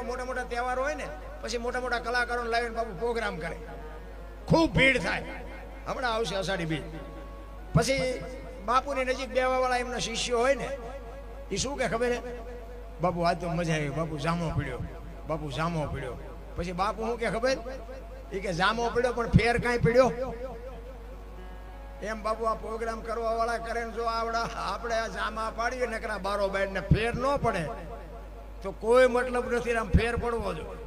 એવા મોટા મોટા તહેવારો હોય ને પછી મોટા મોટા કલાકારોને લાવીને બાપુ પ્રોગ્રામ કરે, ખૂબ ભીડ થાય. હમણાં આવશે અષાઢી બીજ. પછી બાપુની નજીક બેવા વાળા એમના શિષ્યો હોય ને એ શું કે ખબર હે, બાપુ આજ તો મજા આવી, બાપુ જામો પીડ્યો, બાપુ જામો પીડ્યો. પછી બાપુ શું કે ખબર, એ કે જામો પીડ્યો પણ ફેર કાંઈ પીડ્યો. એમ બાપુ આ પ્રોગ્રામ કરવા વાળા કરે ને જો આવડા આપણે આ જામા પાડીએ નકરા બારો બાઈને ફેર ન પડે તો કોઈ મતલબ નથી. આમ ફેર પડવો જોઈએ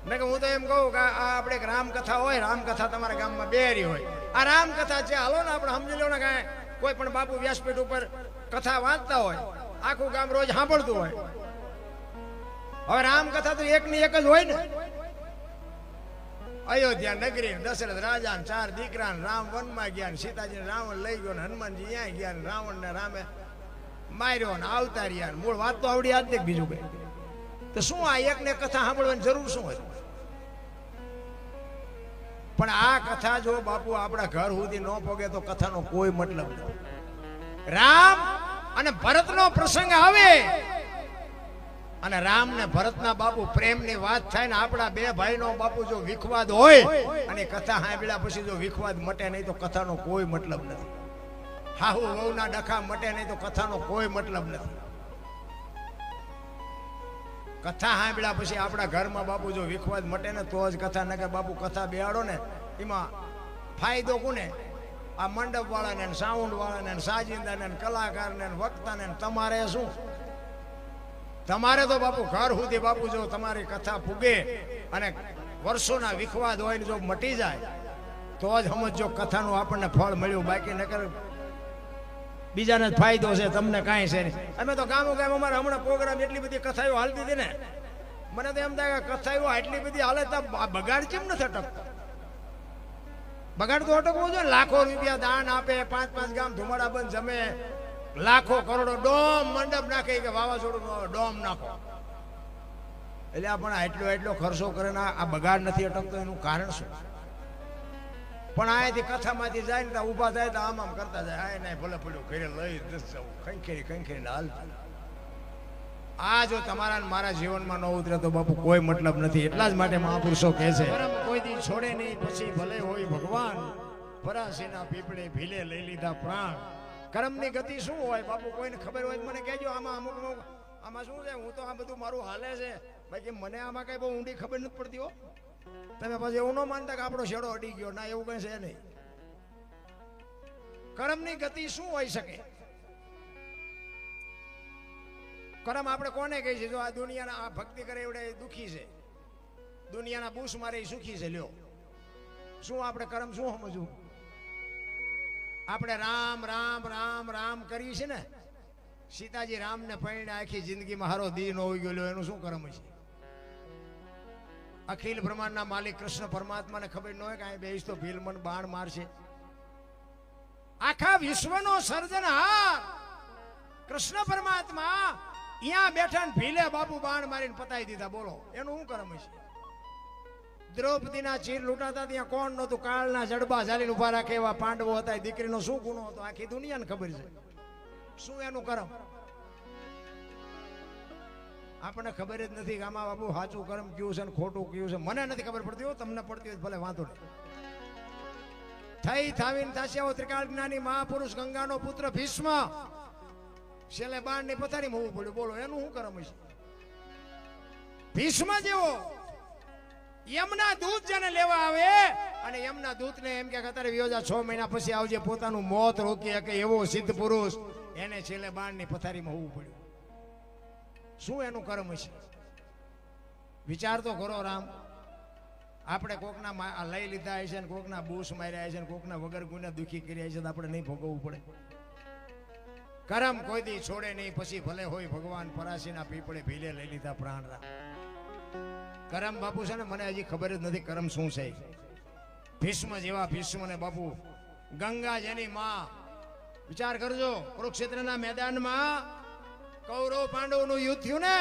ને. કે હું તો એમ કહું કે આ આપણે એક રામકથા હોય, રામકથા તમારા ગામમાં બેરી હોય, આ રામકથા છે, હાલો ને આપણે સમજી લો ને કાંઈ કોઈ પણ બાપુ વ્યાસપીઠ ઉપર કથા વાંચતા હોય, આખું ગામ રોજ સાંભળતું હોય. હવે રામકથા તો એકની એક જ હોય ને. અયોધ્યા નગરી, દશરથ રાજા 4 દીકરા, રામ વનમાં ગયા, સીતાજી રાવણ લઈ ગયો, હનુમાનજી ત્યાં ગયા, રાવણ ને રામે માર્યો ને આવતા રહ્યા. મૂળ વાત તો આવડી આજ બીજું કઈ તો શું આ એક ને કથા સાંભળવાની જરૂર શું હોય? પણ આ કથા જો બાપુ આપણા ઘર સુધી ન પોગે તો કથાનો કોઈ મતલબ નથી. રામ અને ભરતનો પ્રસંગ આવે અને રામ ને ભરતના બાપુ પ્રેમની વાત થાય ને આપણા બે ભાઈનો બાપુ જો વિખવાદ હોય અને કથા સાંભળ્યા પછી જો વિખવાદ મટે નહીં તો કથાનો કોઈ મતલબ નથી. હાહુ વહુના ડખા મટે નહીં તો કથાનો કોઈ મતલબ નથી. કથા સાંભળ્યા પછી આપણા ઘરમાં બાપુ જો વિખવાદ મટે ને તો જ કથા. ન કે બાપુ કથા બેહાડો ને એમાં ફાયદો કોને? આ મંડપ વાળાને, સાઉન્ડ વાળાને, સાજિંદાને, કલાકારને, વક્તાને. તમારે શું? તમારે તો બાપુ ઘર સુધી બાપુ જો તમારી કથા પૂગે અને વર્ષોના વિખવાદ હોય ને જો મટી જાય તો જ સમજો કથાનું આપણને ફળ મળ્યું. બાકી નકર બીજાને જ ફાયદો છે, તમને કાંઈ છે નહીં. અમે તો ગામો ગામ અમારે હમણાં પ્રોગ્રામ એટલી બધી કથાઓ હાલતી હતી ને, મને તો એમ થાય કે કથાઓ આટલી બધી હાલે તો બગાડ કેમ નથી અટકતો? બગાડ તો અટકવો જોઈએ. લાખો રૂપિયા દાન આપે, 5-5 ગામ ધુમાડા બંધ જમે, લાખો કરોડો ડોમ મંડપ નાખે કે વાવાઝોડું ડોમ નાખો. એટલે આ પણ એટલો ખર્ચો કરે ને આ બગાડ નથી અટકતો એનું કારણ શું? પણ અહીંયાથી કથામાંથી જાય ને ત્યાં ઊભા થાય તો આમ કરતા જાય, આ નહીં ભલે પડ્યું ઘરે લઈ ખંખેરી હાલ. આ જો તમારા મારા જીવનમાં ન ઉતરે તો બાપુ કોઈ મતલબ નથી. એટલા જ માટે મહાપુરુષો કહે છે, કોઈ દી છોડે નહીં પછી ભલે હોય ભગવાન, પરાસીના પીપળે ભીલે લઈ લીધા પ્રાણ. કર્મની ગતિ શું હોય બાપુ કોઈને ખબર હોય મને કહેજો. અમુક આમાં શું છે, હું તો આ બધું મારું હાલે છે, બાકી મને આમાં કઈ બહુ ઊંડી ખબર નથી પડતી હો. તમે પછી એવું ન માનતા કે આપણો શેડો અડી ગયો, ના એવું કઈ છે નહીં. કર્મની ગતિ શું હોઈ શકે? કર્મ આપણે કોને કહી છે? જો આ દુનિયાના આ ભક્તિ કરે એવડે દુખી છે, દુનિયાના બૂસ મારે સુખી છે. લ્યો શું આપણે કર્મ શું સમજવું? આપણે રામ રામ રામ રામ કરીએ છીએ ને. સીતાજી રામને પૈણે આખી જિંદગીમાં હારો દી ન હોઈ ગયો, એનું શું કર્મ છે? અખિલ બ્રહ્માંડના માલિક કૃષ્ણ પરમાત્માને ખબર ન હોય કે અહીં બેસ તો ભીલમન બાણ મારશે. આખા વિશ્વનો સર્જનહાર કૃષ્ણ પરમાત્મા અહીંયા બેઠા ભીલે બાપુ બાણ મારીને પતાવી દીધા. બોલો એનું શું કર્મ છે? દ્રૌપદીના ચીર લૂંટાતા ત્યાં કોણ નહોતું? કાળના જડબા ઝાલીને ઉભા રાખે એવા પાંડવો હતા. દીકરીનો શું ગુનો હતો આખી દુનિયાને ખબર છે. શું એનું કર્મ? આપણને ખબર જ નથી કે આમાં બાપુ સાચું કર્મ કયું છે ને ખોટું કયું છે. મને નથી ખબર પડતી હો, તમને પડતી હોય ભલે વાંધો નહીં. થઈ થાવીને થાસ્યા ત્રિકાળ જ્ઞાની મહાપુરુષ ગંગાનો પુત્ર ભીષ્મ છેલ્લે બાણની પથારીમાં હોવું પડ્યું. બોલો એનું શું કર્મ છે? ભીષ્મ જેવો યમના દૂત જેને લેવા આવે અને યમના દૂતને એમ કે અત્યારે વિયોજા 6 મહિના પછી આવજે, પોતાનું મોત રોકી શકે એવો સિદ્ધ પુરુષ, એને છેલ્લે બાણની પથારીમાં હોવું પડ્યું. શું એનું કર્મ છે? વિચાર તો કરો. રામ આપણે કોકના લઈ લીધા છે ને કોકના બૂસ માર્યા છે ને કોકના વગર ગુને દુખી કર્યા છે તો આપણે નહીં ભોગવવું પડે? કર્મ કોઈ દી છોડે નહીં પછી ભલે હોય ભગવાન, પરાસીના પીપળે ભીલે લઈ લીધા પ્રાણ. રામ કરમ બાપુ છે ને મને હજી ખબર જ નથી કરમ શું છે. ભીષ્મ જેવા ભીષ્મને બાપુ ગંગા જેની માં. વિચાર કરજો, કુરુક્ષેત્રના મેદાનમાં કૌરવ પાંડવોનું યુદ્ધ થયું ને,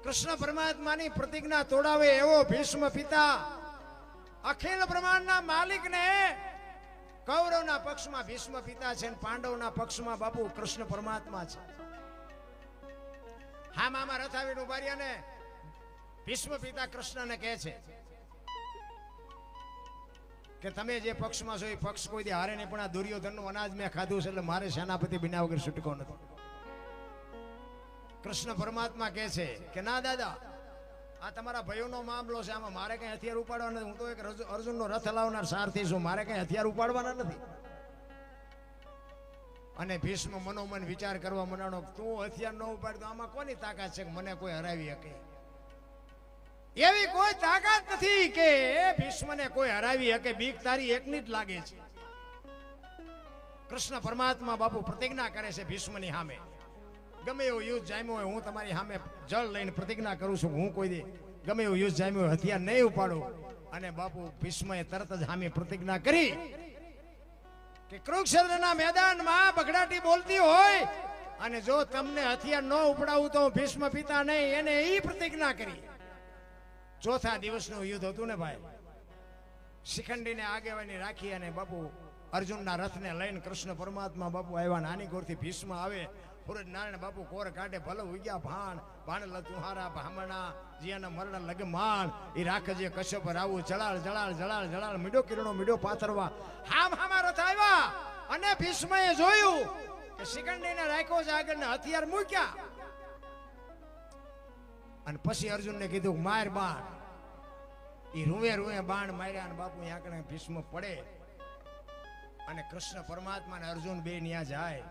કૃષ્ણ પરમાત્માની પ્રતિજ્ઞા તોડાવે એવો ભીષ્મ પિતા અખિલ બ્રહ્માંડના માલિકને કૌરવના પક્ષમાં ભીષ્મ પિતા છે, પાંડવના પક્ષમાં બાપુ કૃષ્ણ પરમાત્મા છે. હા મામા રથ આવીને ઉભા રહ્યા ને ભીષ્મ પિતા કૃષ્ણને કહે છે કે તમે જે પક્ષમાં છો એ પક્ષ કોઈ દી હારે નહીં, પણ આ દુર્યોધનનું અનાજ મેં ખાધું છે એટલે મારે સેનાપતિ બન્યા વગર છૂટકો નથી. કૃષ્ણ પરમાત્મા કહે છે કે ના દાદા, આ તમારા ભાઈઓનો મામલો છે, આમાં મારે કઈ હથિયાર ઉપાડવા નથી. હું તો એક અર્જુનનો રથ હલાવનાર સારથી છું, મારે કઈ હથિયાર ઉપાડવાના નથી. અને ભીષ્મ મનોમન વિચાર કરવા મંડાણો, તું હથિયાર ન ઉપાડતો આમાં કોની તાકાત છે કે મને કોઈ હરાવી શકે? એવી કોઈ તાકાત નથી કે ભીષ્મને કોઈ હરાવી શકે. બીક તારી એકની જ લાગે છે. કૃષ્ણ પરમાત્મા બાપુ પ્રતિજ્ઞા કરે છે ભીષ્મની સામે, ગમે એવું યુદ્ધ જામ્યું હોય હું તમારી સામે જળ લઈને પ્રતિજ્ઞા કરું છું, હું કોઈ દે ગમે એવું યુદ્ધ જામ્યું હોય હથિયાર નહીં ઉપાડું. અને બાપુ ભીષ્મએ તરત જ સામે પ્રતિજ્ઞા કરી કે કુરુક્ષેત્રના મેદાનમાં બગડાટી બોલતી હોય અને જો તમને હથિયાર ન ઉપડાવું તો ભીષ્મ પિતા નહીં, એને એ પ્રતિજ્ઞા કરી. ચોથા દિવસનું યુદ્ધ હતું ને ભાઈ, શિખંડીને આગેવાની રાખી અને બાપુ અર્જુનના રથને લઈને કૃષ્ણ પરમાત્મા બાપુ આવ્યા. નાની કોરથી ભીષ્મ આવે, સૂરજ નારાયણ બાપુ કોર કાઢે, ભલે ઉગ્યા ભાણ ભાણ તુહારા ભામણા જીયાના મરણ લગમાણ એ રાખજે કશ્યપ રાવું જળાળ જળાળ જળાળ જળાળ મીડો કિરણો મીડો પાથરવા. હામ હામા રથ આવ્યા અને ભીષ્મએ જોયું કે શિખંડીને રાખ્યો છે આગળ ને હથિયાર મૂક્યા. અને પછી અર્જુનને કીધું માર બાણ. એ રૂવે રૂવે બાણ માર્યા અને બાપુ અહીંયા ભીષ્મ પડે અને કૃષ્ણ પરમાત્મા ને અર્જુન બે ન્યા જાય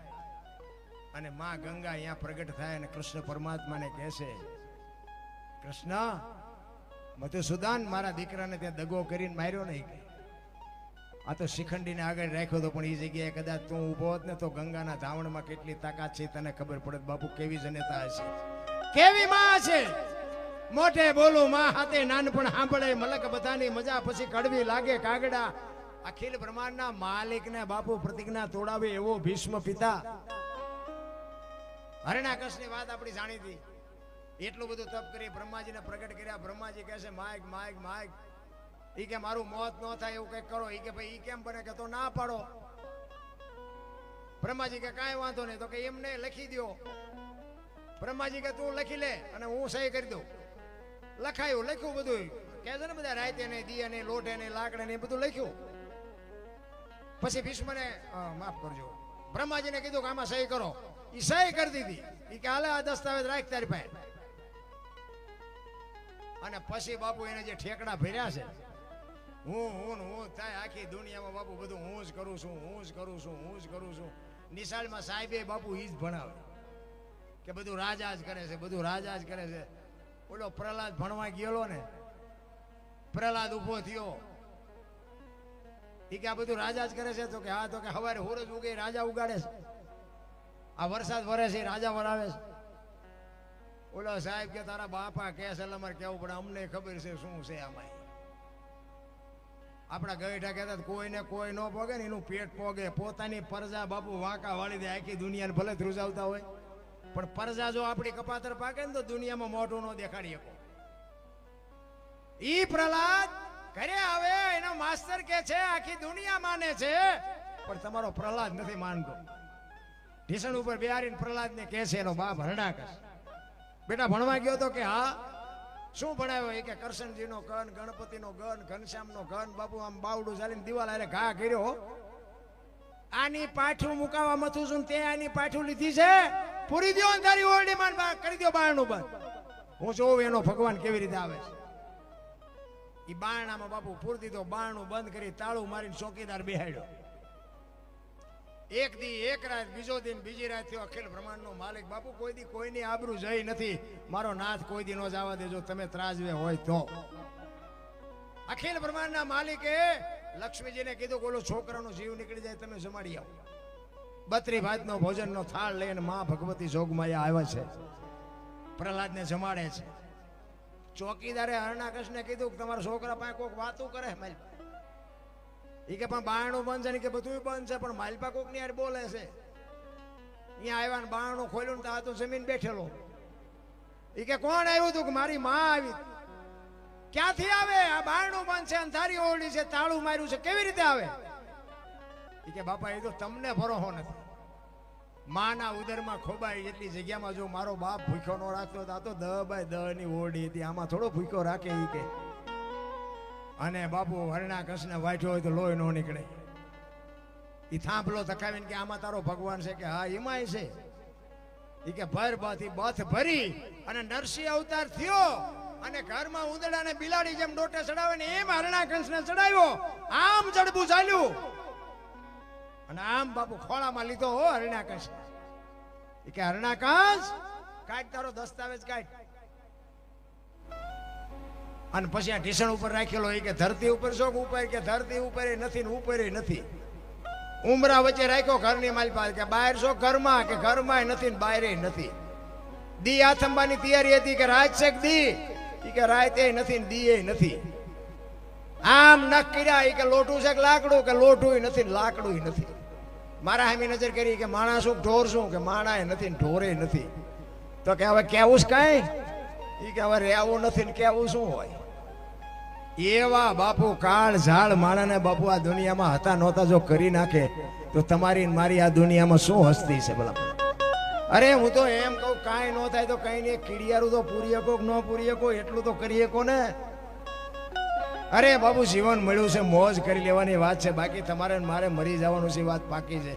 અને માં ગંગા અહીંયા પ્રગટ થાય અને કૃષ્ણ પરમાત્માને કહે છે, કૃષ્ણ મધુસૂદન મારા દીકરાને ત્યાં દગો કરીને માર્યો નહીં, આ તો શિખંડીને આગળ રાખ્યો હતો, પણ એ જગ્યાએ કદાચ તું ઊભો હોત ને તો ગંગાના ધાવણમાં કેટલી તાકાત છે તને ખબર પડે. બાપુ કેવી જનતા હશે, કેવી માં છે. મોઢે બોલું માં હાથે નાનપણ સાંભળે, મલક બધાની મજા પછી કડવી લાગે કાગડા. અખિલ બ્રહ્માંડના માલિકને બાપુ પ્રતિજ્ઞા તોડાવે એવો ભીષ્મ પિતા. હરણાકશની વાત આપણી જાણીતી. એટલું બધું તપ કરી બ્રહ્માજીને પ્રગટ કર્યા. બ્રહ્માજી કહે છે માઈક માઈક માઈક, ઈ કે મારું મોત ન થાય એવું કઈક કરો. ઈ કે ભાઈ ઈ કેમ બને કે તો ના પાડો. બ્રહ્માજી કે કાંઈ વાંધો નહીં, તો કે એમને લખી દો. બ્રહ્માજી કે તું લખી લે અને હું સહી કરી દઉં. લખાયું, લખ્યું બધું કે છે ને, બધા રાતે ને દિયે ને લોઢે ને લાકડે ને બધું લખ્યું. પછી ભીષ્મને માફ કરજો, બ્રહ્માજીને કીધું કે આમાં સહી કરો. ઈ સહી કરી દીધી. ઈ કે હાલે આ દસ્તાવેજ રાખ તારી પાસે. અને પછી બાપુ એને જે ઠેકડા ભર્યા છે, હું થાય આખી દુનિયામાં બાપુ બધું હું જ કરું છું, હું જ કરું છું, હું જ કરું છું. નિશાળમાં સાહેબે બાપુ ઈ જ ભણાવે કે બધું રાજા જ કરે છે, બધું રાજા જ કરે છે. ઓલો પ્રહલાદ ભણવા ગયેલો ને, પ્રહલાદ ઉભો થયો, ઈ કે આ બધું રાજા જ કરે છે. તો કે હા, તો કે હવારે હોરજ ઉગે રાજા ઉગાડે છે, આ વરસાદ વરે છે રાજા વરાવે છે. ઓલો સાહેબ કે તારા બાપા કે છે અમારે કેવું પડે, અમને ખબર છે શું છે આમાં. આપણા ગઈઠા કહેતા કોઈને કોઈ ન પોગે ને એનું પેટ પોગે. પોતાની પરજા બાપુ વાંકા વાળી દે, આખી દુનિયાને ભલે ધ્રુજાવતા હોય, પણ પરજા જો આપણી કપાતર પાકે ને તો દુનિયામાં મોઢું ન દેખાડી શકો. ઈ પ્રહલાદ ઘરે આવે, એનો માસ્ટર કે છે આખી દુનિયા માને છે, પણ તમારો પ્રહલાદ નથી માનતો. ઢીસણ ઉપર બેહારીને પ્રહલાદ ને કહે છે એનો બાપ હરણાકશ, બેટા ભણવા ગયો તો કે હા. શું ભણાવ્યો? એ કે કરશનજીનો ગન, ગણપતિનો ગન, ઘનશ્યામનો ગન. બાપુ આમ બાવડું ચાલીને દિવાલ આરે ઘા કર્યો. આની પાઠું મુકાવા મથું છું, તે આની પાઠું લીધી છે, પૂરી દો તારી ઓરડી માં, કરી દો બારણું બંધ. હું જોઉં એનો ભગવાન કેવી રીતે આવે છે. ઈ બારણામાં બાપુ પૂરી દીધો, બારણું બંધ કરી તાળું મારીને ચોકીદાર બેહાડ્યો. એક દી એક રાત, બીજો દિન બીજી રાત થયો. અખિલ બ્રહ્માંડ નો માલિક બાપુ કોઈ દી કોઈની આબરૂ જઈ નથી. મારો નાથ કોઈ દી નો જવા દેજો, તમે ત્રાજવે હોય તો. અખિલ બ્રહ્માંડ ના માલિકે લક્ષ્મીજીને કીધું કે ઓલો છોકરાનો જીવ નીકળી જાય તમે જમાડી આવો. 32 ભાતનો ભોજનનો થાળ લઈને માં ભગવતી જોગમાયા આવ્યા છે, પ્રહલાદને જમાડે છે. ચોકીદારે હરણાકશને કીધું કે તમારા છોકરા પાસે કોઈક વાતું કરે. ઈ કે પણ બારણું બંધ છે ને, કે બધું બંધ છે, પણ માલપા કોક ની યાર બોલે છે. અહીંયા આવ્યા ને બારણું ખોલ્યું ને તો જમીન બેઠેલો. ઈ કે કોણ આવ્યું તું? કે મારી માં આવી. ક્યાંથી આવે? આ બારણું બંધ છે, અંધારી ઓરડી છે, તાળું માર્યું છે, કેવી રીતે આવે? ઈ કે બાપા એ તો તમને ભરોસો નથી. માના ઉદરમાં ખોબાઈ એટલી જગ્યામાં જો મારો બાપ ભૂખ્યો નો રાખતો તો આ તો 10 બાય 10 ની ઓરડી હતી, આમાં થોડો ભૂખ્યો રાખે ઈ કે. અને બાપુ હરણા કૃષ્ણ વાંચ્યો હોય તો લોહી નો નીકળે. ઈ થાંભલો તકાવીને કે આમાં તારો ભગવાન છે કે હા એમાંય છે. ઈ કે ભર બાથી બથ ભરી અને નરસિંહ અવતાર થયો અને ઘરમાં ઉંદડાને બિલાડી જેમ ડોટે ચડાવે ને એમ હરણા કંસને ચડાવ્યો. આમ જડબું ચાલ્યું અને આમ બાપુ ખોળામાં લીધો હો હરણા કંસ. ઈ કે હરણા કંસ કાઢ તારો દસ્તાવેજ કાઢ. અને પછી આ ઢીસણ ઉપર રાખેલો. ઈ કે ધરતી ઉપર શોખ ઉપર કે ધરતી ઉપર નથી ને ઉપર નથી. ઉમરા વચ્ચે રાખ્યો ઘરની માલ પાસે કે બહાર શો ઘરમાં કે ઘરમાં નથી ને બહાર નથી. દી આથંબાની તૈયારી હતી કે રાત શેક દી. ઈ કે રાત એ નથી ને દી એ નથી. આમ નક કર્યા. ઈ કે લોટું છે કે લાકડું કે લોટું નથી ને લાકડું નથી. મારા સામે નજર કરી કે માણા શું ઢોર શું કે માણા એ નથી ને ઢોરે નથી. તો કે હવે કેવું છે કઈ? ઈ કે હવે રહેવું નથી ને કેવું શું હોય? એવા બાપુ કાળ ઝાડ માણાને બાપુ આ દુનિયામાં હતા નહોતા જો કરી નાખે તો તમારી મારી આ દુનિયામાં શું હસ્તી છે ભલા? અરે હું તો એમ કહું કાંઈ ન થાય તો કઈ નહીં, કીડિયારું તો પૂરી શકો કે ન પૂરી શકો એટલું તો કરી શકો ને. અરે બાબુ જીવન મળ્યું છે મોજ કરી લેવાની વાત છે, બાકી તમારે મારે મરી જવાનું છે વાત પાકી છે.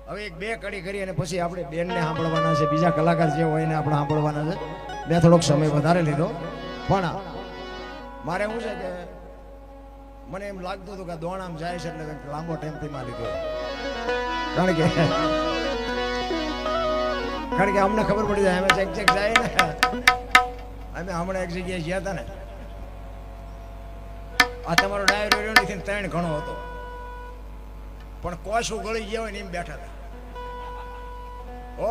હવે એક બે કડી કરી અને પછી આપણે બેનને સાંભળવાના છે, બીજા કલાકાર જે હોય ને આપણે સાંભળવાના છે. મેં થોડોક સમય વધારે લીધો પણ મારે શું છે કે મને એમ લાગતું હતું કે દોણામ જાય છે એટલે લાંબો ટાઈમથી માં લીધો. કારણ કે અમને ખબર પડી જાય અમે ચેક જાય ને. અમે હમણાં એક જગ્યાએ ગયા હતા ને, આ તમારો ડાયરો રહ્યો નથી 3 ઘણો હતો પણ કોશું ગળી ગયા હોય ને એમ બેઠા હતા. ઓ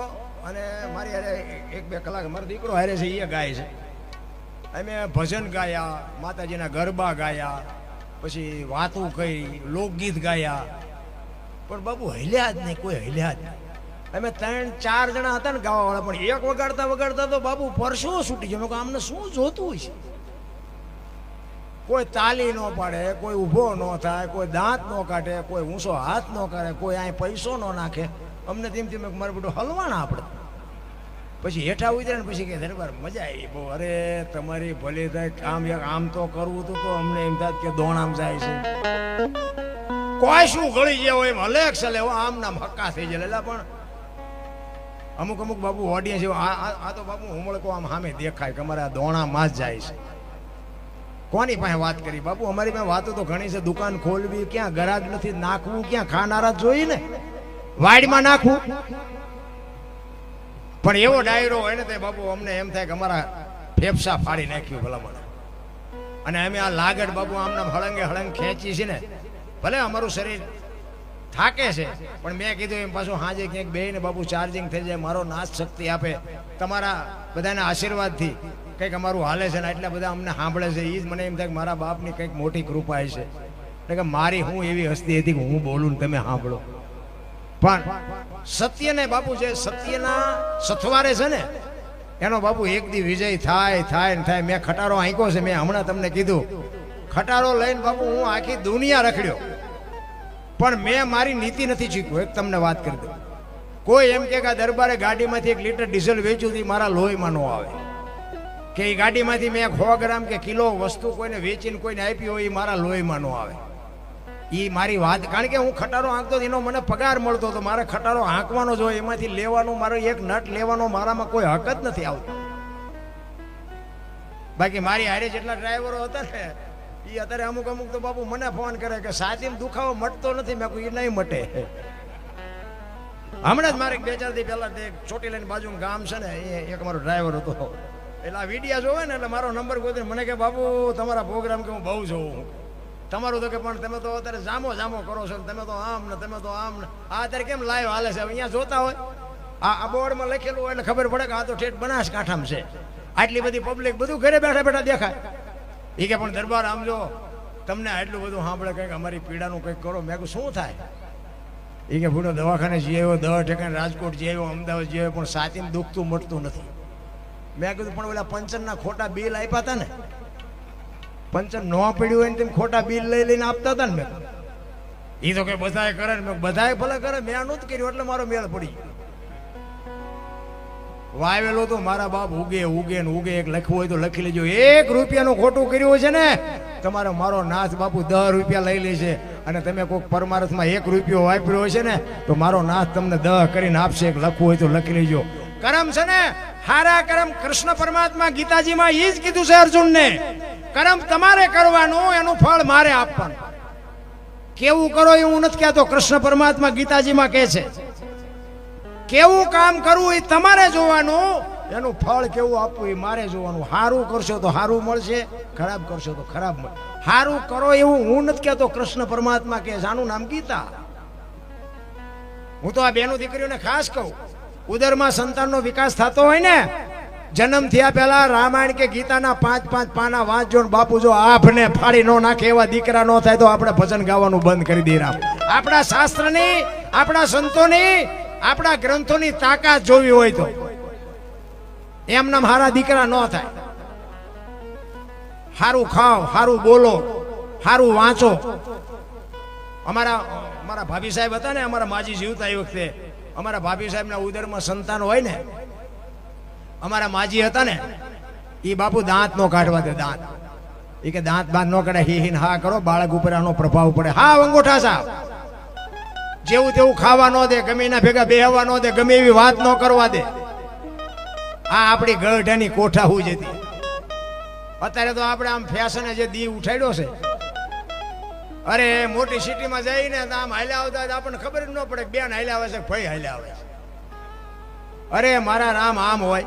અને મારી હારે 1-2 કલાક મારો દીકરો હારે છે એ ગાય છે. અમે ભજન ગાયા, માતાજીના ગરબા ગાયા, પછી વાતું કહી, લોકગીત ગાયા, પણ બાબુ હલ્યા જ નહીં, કોઈ હલ્યા જ નહીં. અમે 3-4 જણા હતા ને ગાવાવાળા, પણ એક વગાડતા વગાડતા તો બાબુ પરસો છૂટી ગયો. આમને શું જોતું હોય છે? કોઈ તાલી ન પાડે, કોઈ ઊભો ન થાય, કોઈ દાંત ન કાઢે, કોઈ ઊંચો હાથ ન કરે, કોઈ અહીં પૈસો ન નાખે. અમને તેમ તેમ મારું બધું હલવાના આપણે. પછી હેઠા ઉતરે ને પછી કે દરબાર મજા આવી બહુ. અરે તમારી ભલે થાય કામ એક આમ તો કરવું હતું તો અમને એમ થાય કે દોણામ જાય છે. કોઈ શું ગળી જેવો એમ હલે ચલે આમ નામ હક્કા થઈ જાય. પણ અમુક બાબુ ઓડિયન્સ એવો આ તો બાબુ હુમળકો આમ સામે દેખાય કે અમારે આ દોણામાં જ જાય છે. કોની પાસે વાત કરી બાબુ? અમારી પાસે વાતો તો ઘણી છે. દુકાન ખોલવી ક્યાં, ગરાગ નથી, નાખવું ક્યાં, ખાનારા જોઈ ને વાડમાં નાખવું. પણ એવો ડાયરો હોય ને તે બાબુ અમને એમ થાય કે અમારા ફેફસા ફાડી નાખ્યું ભલામણ. અને અમે આ લાગડ બાબુ આમના હળંગે હળંગ ખેંચી છે ને, ભલે અમારું શરીર થાકે છે પણ મેં કીધું એમ પાછું હાજે ક્યાંક બેહીને બાબુ ચાર્જિંગ થઈ જાય, મારો નાશ શક્તિ આપે તમારા બધાના આશીર્વાદથી કંઈક અમારું હાલે છે ને એટલા બધા અમને સાંભળે છે. એ જ મને એમ થાય કે મારા બાપની કંઈક મોટી કૃપા છે. એટલે કે મારી હું એવી હસ્તી હતી કે હું બોલું ને તમે સાંભળો. પણ સત્યને બાપુ છે, સત્યના સથવારે છે ને એનો બાપુ એક દી વિજય થાય થાય ને થાય. મેં ખટારો આંક્યો છે, મેં હમણાં તમને કીધું ખટારો લઈને બાપુ હું આખી દુનિયા રખડ્યો પણ મેં મારી નીતિ નથી શીખ્યું. એક તમને વાત કરી દઉં, કોઈ એમ કે દરબારે ગાડીમાંથી 1 લીટર ડીઝલ વેચ્યું હતી મારા લોહીમાં ન આવે, કે એ ગાડીમાંથી મેં 100 ગ્રામ કે કિલો વસ્તુ કોઈને વેચીને કોઈને આપી હોય એ મારા લોહીમાં ન આવે. એ મારી વાત, કારણ કે હું ખટારો હાંકતો એનો મને પગાર મળતો હતો, મારે ખટારો હાંકવાનો જ હોય, એમાંથી લેવાનો મારો એક નટ લેવાનો મારામાં કોઈ હક જ નથી આવતો. બાકી મારી હારે જેટલા ડ્રાઈવરો હતા ને એ અત્યારે અમુક તો બાપુ મને ફોન કરે કે સાચીમાં દુખાવો મટતો નથી. મેં કોઈ નહીં મટે. હમણાં જ મારે 2-4 દી પહેલા ચોટી લઈને બાજુનું ગામ છે ને એ એક મારો ડ્રાઈવર હતો, એટલે આ વિડીયા જોવે ને એટલે મારો નંબર ગોતીને મને કે બાપુ તમારા પ્રોગ્રામ કે હું બહુ જોઉં તમારું તો કે પણ તમે તો અત્યારે જામો કરો છો, તમે તો આમ ને તમે તો આમ ને. આ અત્યારે કેમ લાઈવ હાલે છે અહીંયા જોતા હોય આ બોર્ડમાં લખેલું હોય એટલે ખબર પડે કે આ તો ઠેઠ બનાસકાંઠામાં છે. આટલી બધી પબ્લિક બધું ઘરે બેઠા દેખાય. એ કે પણ દરબાર આમ જો તમને આટલું બધું સાંભળે કંઈક અમારી પીડાનું કંઈક કરો. મેં કહ્યું શું થાય? એ કે ભૂડો દવાખાને જઈ આવ્યો, 10 ઠેકાણે રાજકોટ જઈ આવ્યો, અમદાવાદ જઈ આવ્યો, પણ સાચીને દુખતું મટતું નથી. મેં કીધું પણ ઓલા પંચનના ખોટા બિલ આપ્યા હતા ને, પંચન ન પડ્યું હોય ને તેમ ખોટા બિલ લઈને આપતા હતા ને. મેં એ તો કે બધાએ કરે ને, બધાએ ભલે કરે, મેં નહોતું કર્યું એટલે મારો મેળ પડી ગયો. વાવેલો તો મારા બાપ ઉગે ઉગે ને ઉગે. એક લખવું હોય તો લખી લેજો. 1 રૂપિયાનું ખોટું કર્યું છે ને તમારો મારો નાથ બાપુ 10 રૂપિયા લઈ લેશે. અને તમે કોઈક પરમાર્થમાં 1 રૂપિયો વાપર્યો હશે ને તો મારો નાથ તમને 10 કરીને આપશે. એક લખવું હોય તો લખી લેજો. કર્મ છે ને હારા કર્મ કૃષ્ણ પરમાત્મા ગીતાજીમાં એ જ કીધું છે અર્જુનને. કર્મ તમારે કરવાનું, એનું ફળ મારે આપવાનું. કેવું કરો એવું નથી કહેતો. કૃષ્ણ પરમાત્મા ગીતાજીમાં કહે છે કેવું કામ કરવું એ તમારે જોવાનું, એનું ફળ કેવું આપવું એ મારે જોવાનું. સારું કરશો તો સારું મળશે, ખરાબ કરશો તો ખરાબ મળશે. સારું કરો એવું હું નથી કહેતો, કૃષ્ણ પરમાત્મા કહે છે. આનું નામ ગીતા. હું તો આ બેનું દીકરીઓને ખાસ કહું, ઉદરમાં સંતાનનો વિકાસ થતો હોય ને, જન્મ થયા પહેલા રામાયણ કે ગીતાના 5-5 પાના વાંચજો ને બાપુ જો આભને ફાડી ન નાખે એવા દીકરા ન થાય તો આપણે ભજન ગાવાનું બંધ કરી દઈએ. આપણા શાસ્ત્રની, આપણા સંતોની, આપણા ગ્રંથોની તાકાત જોવી હોય તો એમના હારા દીકરા ન થાય. સારું ખાઓ, સારું બોલો, સારું વાંચો. અમારા ભાભી સાહેબ હતા ને, અમારા માજી જીવતા એ વખતે અમારા ભાભી સાહેબના ઉદરમાં સંતાન હોય ને, અમારા માજી હતા ને એ બાપુ દાંત નો કાઢવા દે. દાંત એ કે દાંત બાંધ નો કાઢે, હી હીન હા કરો, બાળક ઉપર આનો પ્રભાવ પડે. હા અંગોઠા સાહેબ જેવું તેવું ખાવા ન દે, ગમે એના ભેગા બેહવા ન દે, ગમે એવી વાત ન કરવા દે. આ આપણી ગઢાની કોઠા હું જતી. અત્યારે તો આપણે આમ ફેશને જે દી ઉઠાડ્યો છે, અરે મોટી સિટીમાં જઈને આમ હાલ્યા આવતા આપણને ખબર જ ન પડે બેન હાલ્યા આવે છે ભાઈ હાલ્યા આવે છે. અરે મારા રામ આમ હોય,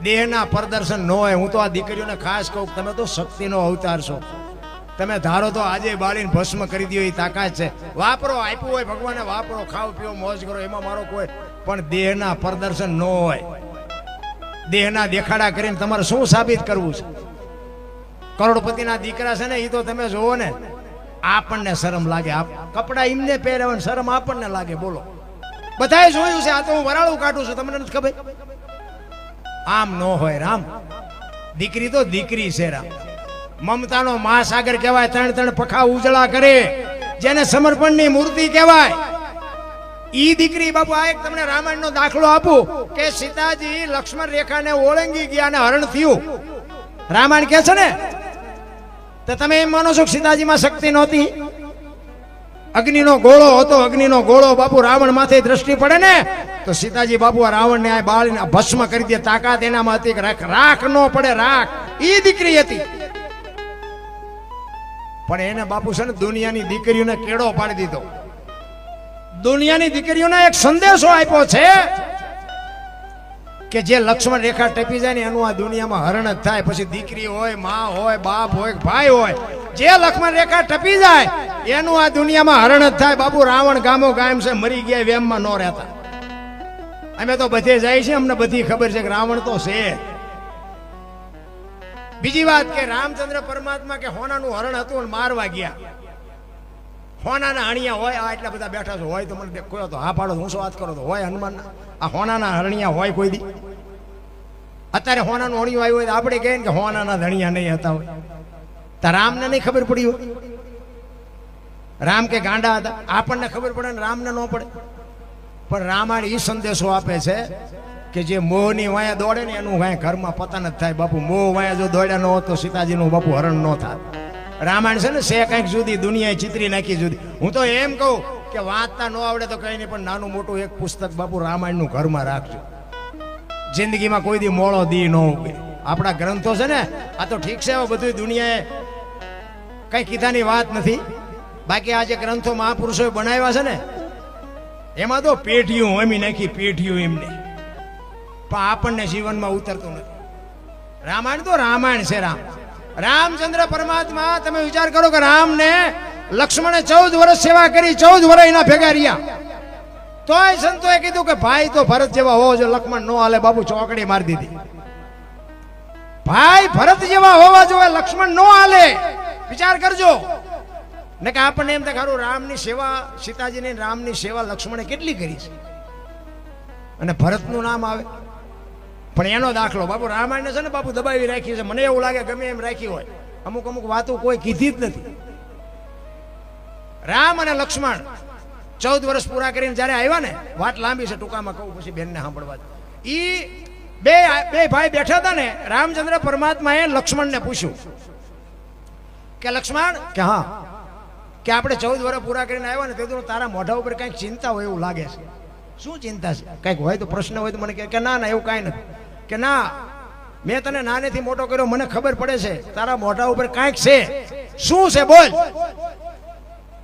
દેહના પ્રદર્શન ન હોય. હું તો આ દીકરીઓને ખાસ કહું, તમે તો શક્તિનો અવતાર છો. તમે ધારો તો આજે બાળીને ભસ્મ કરી દો એ તાકાત છે. વાપરો, આપ્યું હોય ભગવાને વાપરો, ખાઓ પીઓ મોજ કરો, એમાં મારો કોઈ પણ દેહના પ્રદર્શન ન હોય. દેહના દેખાડા કરીને તમારે શું સાબિત કરવું છે? કરોડપતિના દીકરા છે ને એ તો તમે જોવો ને, આપણને શરમ લાગે. કપડા એમને પહેરાવે શરમ આપણને લાગે. બોલો, બધાએ જોયું છે. આ તો હું વરાળું કાઢું છું, તમને નથી ખબર? આમ ન હોય રામ. દીકરી તો દીકરી છે રામ. મમતાનો મહાસાગર કહેવાય. 3 પખા ઉજળા કરે, જેને સમર્પણની મૂર્તિ કહેવાય. ઈ દીકરી બાપુ. આ એક તમને રામાયણનો દાખલો આપું કે સીતાજી લક્ષ્મણ રેખાને ઓળંગી ગયા ને હરણ થયું. રામાયણ કે છે ને, તો તમે એમ માનો છો કે સીતાજીમાં શક્તિ નહોતી? અગ્નિનો ગોળો હતો. અગ્નિનો ગોળો બાપુ રાવણ માથે દ્રષ્ટિ પડે ને તો સીતાજી બાપુ આ રાવણને આ બાળીને ભસ્મ કરી દે. તાકાત એનામાં હતી કે રાખ ન પડે. રાખ ઈ દીકરી હતી. પણ એને બાપુ છે ને દુનિયાની દીકરીઓને કેળો પાડી દીધો. દુનિયાની દીકરીઓને એક સંદેશો આપ્યો છે કે જે લક્ષ્મણ રેખા ટપી જાય ને એનું આ દુનિયામાં હરણ જ થાય. પછી દીકરી હોય, માં હોય, બાપ હોય, ભાઈ હોય, જે લક્ષ્મણ રેખા ટપી જાય એનું આ દુનિયામાં હરણ જ થાય. બાપુ રાવણ ગામો ગામ છે, મરી ગયા, વેમમાં ન રહેતા. અમે તો બધે જાય છે, અમને બધી ખબર છે કે રાવણ તો છે. બીજી વાત કે રામચંદ્ર પરમાત્મા કે હોનાનું હરણ હતું અને મારવા ગયા. હોનાના હણિયા હોય, આ એટલા બધા બેઠા હોય તો મને કોઈ તો હા પાડો, હું શું વાત કરો તો હોય હનુમાન. આ હોનાના હરણિયા હોય કોઈ દી? અત્યારે હોનાનું હણિયું આવ્યું હોય તો આપણે કહીએ કે હોનાના ધણિયા નહીં હતા હોય. તો રામને નહીં ખબર પડી હોય? રામ કે ગાંડા હતા? આપણને ખબર પડે ને રામને ન પડે? પણ રામાયણ એ સંદેશો આપે છે કે જે મોહની વાયા દોડે ને એનું વાયા ઘરમાં પતન જ થાય. બાપુ મોહ વાયા જો દોડ્યા ન હોત તો સીતાજીનું બાપુ હરણ ન થાય. રામાયણ છે ને છે કંઈક જુદી, દુનિયાએ ચિત્રી નાખી જુદી. હું તો એમ કહું કે વાંચતા ન આવડે તો કઈ નહીં, પણ નાનું મોટું એક પુસ્તક બાપુ રામાયણનું ઘરમાં રાખજો. જિંદગીમાં કોઈ દી મોળો દી ન ઉગે. આપણા ગ્રંથો છે ને, આ તો ઠીક છે, બધું દુનિયાએ કઈ કીધાની વાત નથી. બાકી આ જે ગ્રંથો મહાપુરુષોએ બનાવ્યા છે ને એમાં તો પેઢીઓ એમી નાખી, પેઢીઓ એમને. પણ આપણને જીવનમાં ઉતરતું નથી. રામાયણ તો રામાયણ છે. રામચંદ્ર પરમાત્મા, તમે વિચાર કરો કે રામને લક્ષ્મણે 14 વર્ષ સેવા કરી, 14 વર્ષ એના ભેગા રહ્યા. તોય સંતોએ કીધું કે ભાઈ તો ભરત જેવા હોવો જોઈએ. લક્ષ્મણ નો હાલે. બાપુ ચોકડી મારી દીધી. ભાઈ ભરત જેવા હોવા જોઈએ, લક્ષ્મણ નો હાલે. વિચાર કરજો ને કે આપણને એમ થાય ખરું રામની સેવા, સીતાજીની રામની સેવા લક્ષ્મણે કેટલી કરી છે અને ભરતનું નામ આવે. પણ એનો દાખલો બાપુ રામાયણ છે ને બાપુ દબાવી રાખી છે. મને એવું લાગે ગમે એમ રાખી હોય, અમુક વાતો કોઈ કીધી જ નથી. રામ અને લક્ષ્મણ 14 વર્ષ પૂરા કરીને જયારે આવ્યા ને, વાત લાંબી છે, ટૂંકામાં કહું પછી બેનને સાંભળવા. ઈ બે ભાઈ બેઠા હતા ને, રામચંદ્ર પરમાત્માએ લક્ષ્મણને પૂછ્યું કે લક્ષ્મણ કે હા, કે આપણે 14 વર્ષ પૂરા કરીને આવ્યા ને, તે તારા મોઢા ઉપર કંઈક ચિંતા હોય એવું લાગે છે. શું ચિંતા છે? કંઈક હોય તો પ્રશ્ન હોય તો મને કે ના ના એવું કાંઈ નથી. કે ના, મેં તને નાનેથી મોટો કર્યો, મને ખબર પડે છે તારા મોઢા ઉપર કાંઈક છે. શું છે બોલ?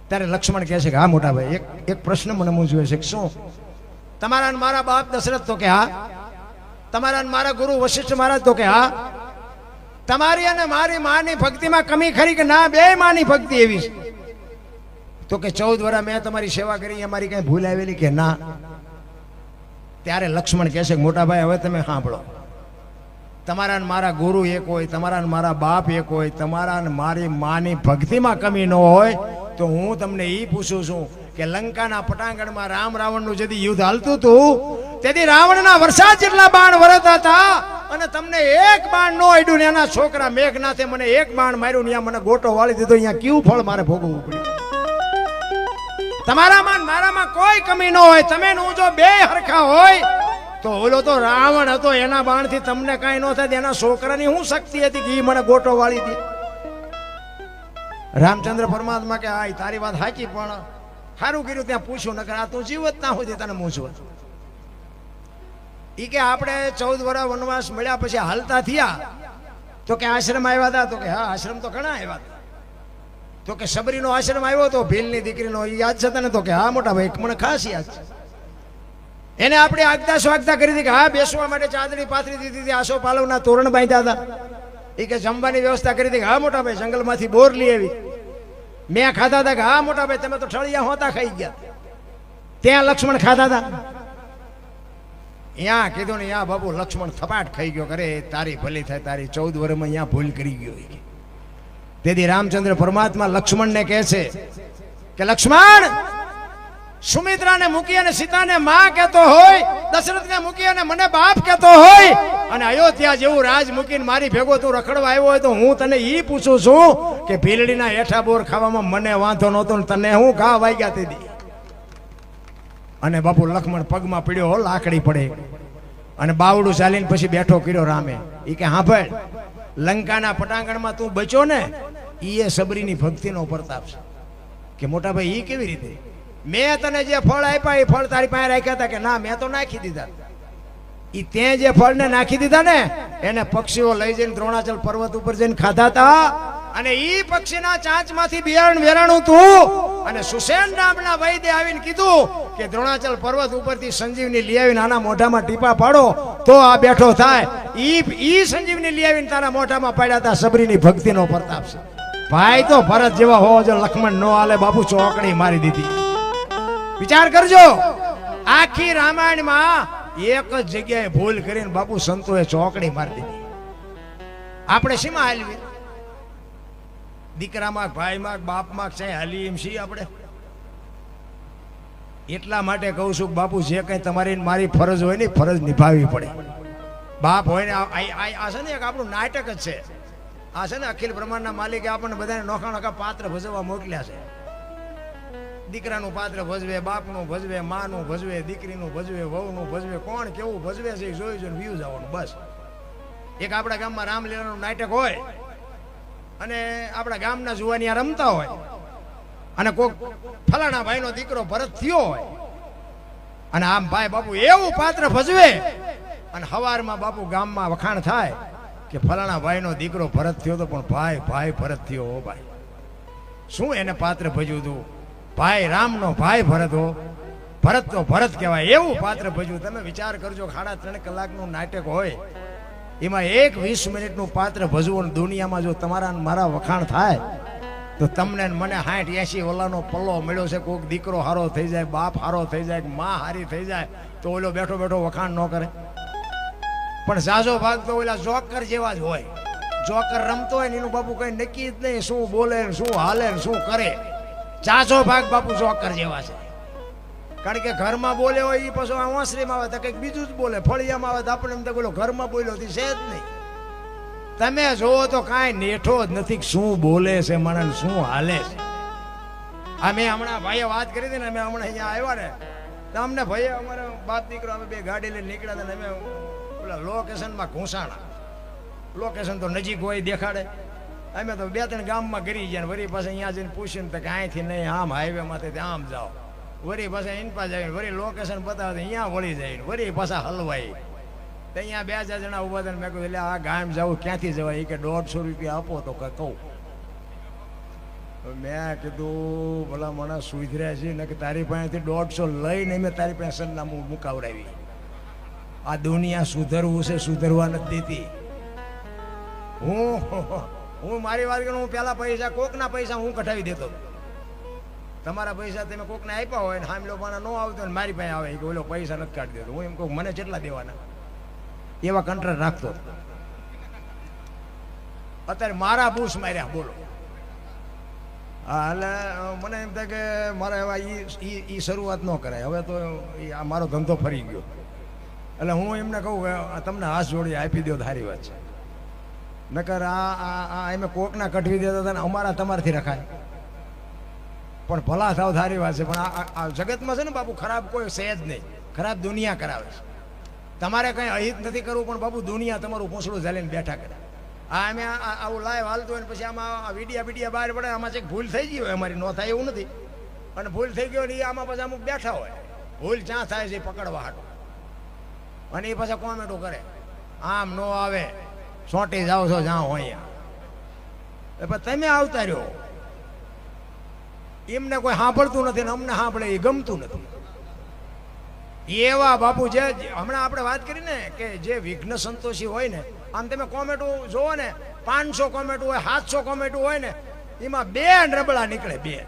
ત્યારે લક્ષ્મણ કહે છે કે હા મોટા ભાઈ, એક પ્રશ્ન મને મૂંઝવે છે. શું? તમારા ને મારા બાપ દશરથ? તો કે હા. તમારા ને મારા ગુરુ વશિષ્ઠ મહારાજ? તો કે હા. તમારી અને મારી માની ભક્તિમાં કમી ખરી કે ના? બે માની ભક્તિ એવી છે. તો કે 14 વર્ષ મેં તમારી સેવા કરી, અમારી કઈ ભૂલ આવેલી કે ના? ત્યારે લક્ષ્મણ કહે છે મોટા ભાઈ હવે તમે સાંભળો, તમારા ને મારા ગુરુ એક હોય, તમારા ને મારા બાપ એક હોય, તમારા ને મારી માની ભક્તિમાં કમી ન હોય, તો હું તમને એ પૂછું છું કે લંકાના પટાંગણમાં રામ રાવણનું જેથી યુદ્ધ હાલતું હતું, તેથી રાવણના વરસાદ જેટલા બાણ વરસતા હતા, અને તમને એક બાણ નો અડ્યું ને એના છોકરા મેઘનાથે મને એક બાણ માર્યું ને મને ગોટો વાળી દીધો. અહીંયા કેવું ફળ મારે ભોગવવું પડ્યું? તમારામાં મારામાં કોઈ કમી ન હોય, તમે હું જો બે હરખા હોય તો ઓલો તો રાવણ હતો, એના બાણથી તમને કાંઈ ન થાય, એના છોકરાની શું શક્તિ હતી કે મને ગોટો વાળી દે? રામચંદ્ર પરમાત્મા કે હા તારી વાત સાચી, પણ સારું કર્યું ત્યાં પૂછ્યું, નકર આ તું જીવત ના હોય તને મૂછવત. ઈ કે આપણે 14 વર્ષ વનવાસ મળ્યા પછી હાલતા થયા તો કે આશ્રમ આવ્યા હતા? તો કે હા આશ્રમ તો ઘણા આવ્યા હતા. તો કે સબરીનો આશ્રમ આવ્યો તો ભીલની દીકરીનો, એ યાદ છે તને? તો કે હા મોટા ભાઈ મને ખાસ યાદ છે. એને આપણે આગતા સ્વાગતા કરી હતી કે હા બેસવા માટે ચાદડી પાથરી દીધી હતી, આસો પાલવના તોરણ બાંધ્યા હતા. એ કે જમવાની વ્યવસ્થા કરી હતી કે હા મોટા ભાઈ જંગલમાંથી બોર લઈ આવી, મેં ખાધા હતા કે હા મોટા ભાઈ તમે તો ઠળિયા હોતા ખાઈ ગયા. ત્યાં લક્ષ્મણ ખાધા હતા? અહીંયા કીધું ને અહીંયા બાબુ લક્ષ્મણ થપાટ ખાઈ ગયો. કરે તારી ભલી થાય, તારી 14 વર્ષમાં અહીંયા ભૂલ કરી ગયો. તેથી રામચંદ્ર પરમાત્મા લક્ષ્મણને કહે છે કે લક્ષ્મણ, સુમિત્રાને મૂકી અને સીતાને માં કહેતો હોય, દશરથને મૂકી અને મને બાપ કહેતો હોય, અને અયોધ્યા જેવું રાજ મૂકીને મારી ભેગો તું રખડવા આવ્યો હોય, તો હું તને ઈ પૂછું છું કે ભીલડીના હેઠા બોર ખાવામાં મને વાંધો નહોતો ને તને હું ઘા વાગ્યા તેથી? અને બાપુ લક્ષ્મણ પગમાં પીડ્યો હો, લાકડી પડે, અને બાવડું ચાલીને પછી બેઠો કર્યો રામે. ઈ કે હા ભાઈ, લંકાના પટાંગણમાં તું બચ્યો ને, ઈ સબરીની ભક્તિનો પ્રતાપ છે. કે મોટા ભાઈ ઈ કેવી રીતે? મેં તને જે ફળ આપ્યા એ ફળ તારી પાસે રાખ્યા હતા? કે ના મેં તો નાખી દીધા. ઈ તે જે ફળને નાખી દીધા ને એને પક્ષીઓ લઈ જઈને દ્રોણાચલ પર્વત ઉપર જઈને ખાધા હતા, અને ઈ પક્ષીના ચાંચમાંથી બિયારણ વેરાણું તું, અને સુસેન નામના વૈદ્ય આવીને કીધું કે દ્રોણાચલ પર્વત ઉપરથી સંજીવની લઈ આવીને આના મોઢામાં ટીપા પાડો તો આ બેઠો થાય. ઈ સંજીવની લઈ આવીને તારા મોઢામાં પાડ્યા હતા. સબરીની ભક્તિનો પ્રતાપ છે ભાઈ. તો ભરત જેવા હોવો જો, લક્ષ્મણ નો હાલે બાપુ, ચોકડી મારી દીધી. વિચાર કરજો, આખી રામાયણમાં એક જ જગ્યાએ ભૂલ કરીને બાપુ સંતોએ ચોકડી મારી દીધી. આપણે શીમાં હાલવી? દીકરામાં, ભાઈમાં, બાપમાં છે હાલી એમ છીએ આપણે? એટલા માટે કહું છું કે બાપુ જે કઈ તમારી મારી ફરજ હોય ને ફરજ નિભાવવી પડે. બાપ હોય ને આ છે ને એક આપણું નાટક જ છે. આ છે ને અખિલ બ્રહ્માંડના માલિકે આપણને બધાને નોખા નોખા પાત્ર ભજવવા મોકલ્યા છે. દીકરાનું પાત્ર ભજવે, બાપનું ભજવે, માનું ભજવે, દીકરીનું ભજવે, વહુનું ભજવે, કોણ કેવું ભજવે છે જોઈ જોઈને વ્યૂ જવાનું બસ. એક આપણા ગામમાં રામલીલાનું નાટક હોય, અને આપણા ગામના જુવાનિયા રમતા હોય, અને કોક ફલાણા ભાઈનો દીકરો ભરત થયો હોય, અને આમ ભાઈ બાપુ એવું પાત્ર ભજવે, અને હવારમાં બાપુ ગામમાં વખાણ થાય કે ફલાણા ભાઈનો દીકરો ભરત થયો તો, પણ ભાઈ ભરત થયો હો ભાઈ. શું એને પાત્ર ભજ્યું હતું? ભાઈ રામનો ભાઈ ભરત હો, ભરત તો ભરત કહેવાય એવું પાત્ર ભજ્યું. તમે વિચાર કરજો, 3.5 કલાકનું નાટક હોય, એમાં 20 મિનિટનું પાત્ર ભજવું, દુનિયામાં જો તમારા મારા વખાણ થાય તો તમને મને 60-80 ઓલાનો પલ્લો મળ્યો છે. કોઈક દીકરો હારો થઈ જાય, બાપ હારો થઈ જાય, માં હારી થઈ જાય, તો ઓલો બેઠો બેઠો વખાણ ન કરે. પણ ઝાઝો ભાગ તો ઓલા જોકર જેવા જ હોય. જોકર રમતો હોય ને એનું બાપુ કઈ નક્કી જ નહીં, શું બોલે શું હાલે શું કરે. ઝાઝો ભાગ બાપુ જોકર જેવા છે. કારણ કે ઘરમાં બોલે હોય એ પછી ઓસરીમાં આવે તો કંઈક બીજું જ બોલે, ફળિયામાં આવે તો આપણે એમ તો બોલો ઘરમાં બોલ્યો છે જ નહીં. તમે જોવો તો કાંઈ નેઠો જ નથી, શું બોલે છે મને, શું હાલે છે. આ મેં હમણાં ભાઈએ વાત કરી હતી ને, અમે હમણાં અહીંયા આવ્યા ને તો અમને ભાઈએ અમારા બાપ દીકરો અમે બે ગાડી લઈને નીકળ્યા હતા ને અમે ઓલા લોકેશનમાં ઘૂંસાણા. લોકેશન તો નજીક હોય દેખાડે. અમે તો 2-3 ગામમાં ગરી ગયા, વરી પાસે અહીંયા જઈને પૂછ્યું તો કે અહીંથી નહીં, આમ હાઈવે માંથી આમ જાઓ. વરી પાછા ઇનપા જાય, વરી લોકેશન બતાવે અહીંયા વળી જાય, વરી પાછા હલવાઈ. તો અહીંયા 2-4 જણા ઉભા હતા. મેં કહ્યું એટલે આ ગામ જવું ક્યાંથી જવાય? એ કે 150 રૂપિયા આપો તો કે કહું. મેં કીધું ભલા મને સુધર્યા છે ને કે તારી પાસેથી 150 લઈને મેં તારી પાસે સરનામું મુકાવડાવી. આ દુનિયા સુધરવું છે, સુધરવા નથી દેતી. હું મારી વાત કરું, હું પેલા પૈસા કોકના પૈસા હું કઢાવી દેતો. તમારા પૈસા તમે કોકને આપ્યા હોય ને હામલો પાના ન આવતો ને મારી પાસે આવે કે ઓલો પૈસા નથી કાઢી દેતો. હું એમ કહું મને કેટલા દેવાના, એવા કંટ્રાક્ટ રાખતો. અત્યારે મારા બૂસ માર્યા બોલો. હા, એટલે મને એમ થાય કે મારે એવા એ શરૂઆત ન કરાય. હવે તો આ મારો ધંધો ફરી ગયો. એટલે હું એમને કહું કે તમને હાથ જોડી આપી દો સારી વાત છે. નકર આ એમ કોકના કઢવી દેતા હતા ને અમારા તમારથી રખાય. પણ ભલા થાવ સારી વાત છે. પણ આ જગતમાં છે ને બાપુ, ખરાબ કોઈ છે જ નહીં. ખરાબ દુનિયા કરાવે છે. તમારે કંઈ અહિત નથી કરવું, પણ બાપુ દુનિયા તમારું પૂંછડું ઝાલીને બેઠા કરે. આ અમે આવું લાઈવ હાલતું હોય ને પછી આમાં વિડીયા બહાર પડે, આમાં કંઈક ભૂલ થઈ ગઈ હોય અમારી, ન થાય એવું નથી. અને ભૂલ થઈ ગયો ને એ આમાં પછી અમુક બેઠા હોય, ભૂલ જ્યાં થાય છે પકડવા હાટો. અને એ પાછા કોમેન્ટો કરે, આમ નો આવે, સોટી જાઓ છો જ્યાં હોય અહીંયા. તમે આવતા રહ્યો, એમને કોઈ સાંભળતું નથી ને અમને સાંભળે એ ગમતું નથી. એવા બાપુ જે હમણાં આપણે વાત કરી ને કે જે વિઘ્ન સંતોષી હોય ને, આમ તમે કોમેન્ટો જોવો ને, 500 કોમેન્ટો હોય, 700 કોમેન્ટો હોય ને, એમાં 2 નબળા નીકળે. 2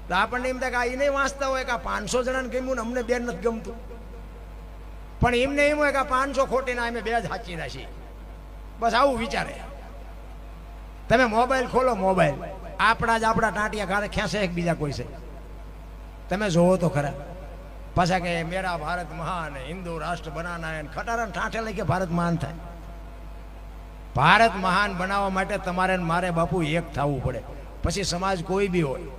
તો આપણને એમ થાય કે આ એ નહીં વાંચતા હોય કે આ 500 જણાને ગમ્યું ને અમને 2 નથી ગમતું. પણ એમને એમ હોય કે આ 500 ખોટી ના અમે 2 જ સાચી છીએ. બસ આવું વિચારે. તમે મોબાઈલ ખોલો, મોબાઈલ આપણા ટાંટિયા ગાળે ખેંચે એકબીજા કોઈ છે? તમે જોવો તો ખરા. પાછા કે મેરા ભારત મહાન, હિન્દુ રાષ્ટ્ર બનાના, ખટારા ઠાઠે લઈ કે ભારત મહાન થાય. ભારત મહાન બનાવવા માટે તમારે મારે બાપુ એક થવું પડે. પછી સમાજ કોઈ બી હોય,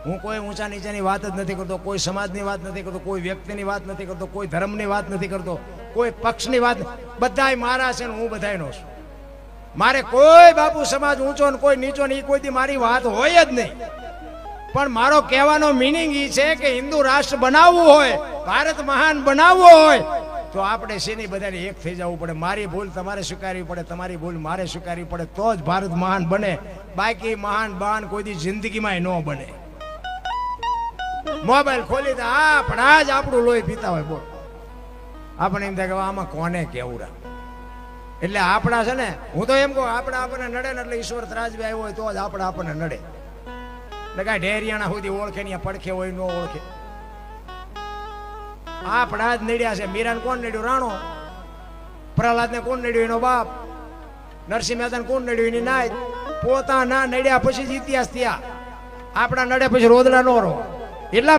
હું કોઈ ઊંચા નીચાની વાત જ નથી કરતો, કોઈ સમાજની વાત નથી કરતો, કોઈ વ્યક્તિની વાત નથી કરતો, કોઈ ધર્મની વાત નથી કરતો, કોઈ પક્ષની વાત. બધાય મારા છે ને હું બધાયનો છું. મારે કોઈ બાપુ સમાજ ઊંચો ને કોઈ નીચો ને એ કોઈ દી મારી વાત હોય જ નહીં. પણ મારો કહેવાનો મિનિંગ એ છે કે હિન્દુ રાષ્ટ્ર બનાવવું હોય, ભારત મહાન બનાવવો હોય તો આપણે શેની બધાને એક થઈ જવું પડે. મારી ભૂલ તમારે સ્વીકારવી પડે, તમારી ભૂલ મારે સ્વીકારવી પડે, તો જ ભારત મહાન બને. બાકી મહાન બહાન કોઈ દી જિંદગીમાં ન બને. મોબાઈલ ખોલી દે, આપણા જ આપણું લોહી પીતા હોય. બોલ, આપણે એમ થાય કે આમાં કોને કેવડા. એટલે આપણા છે ને, હું તો એમ કહું આપણા આપણને નડે ને એટલે ઈશ્વર ત્રાજવી આવ્યો હોય તો જ આપણે આપણને નડે. ને કાંઈ ઢેરિયાણા સુધી ઓળખે ને પડખે હોય ન ઓળખે. આપણા જ નડ્યા છે. મીરાને કોણ નડ્યું? રાણો. પ્રહલાદને કોણ નડ્યું? એનો બાપ. નરસિંહ મહેતાને કોણ નડ્યું? એની નાય. પોતાના નડ્યા પછી જ ઇતિહાસ થયા. આપણા નડે પછી રોદડા નો રહો. એટલા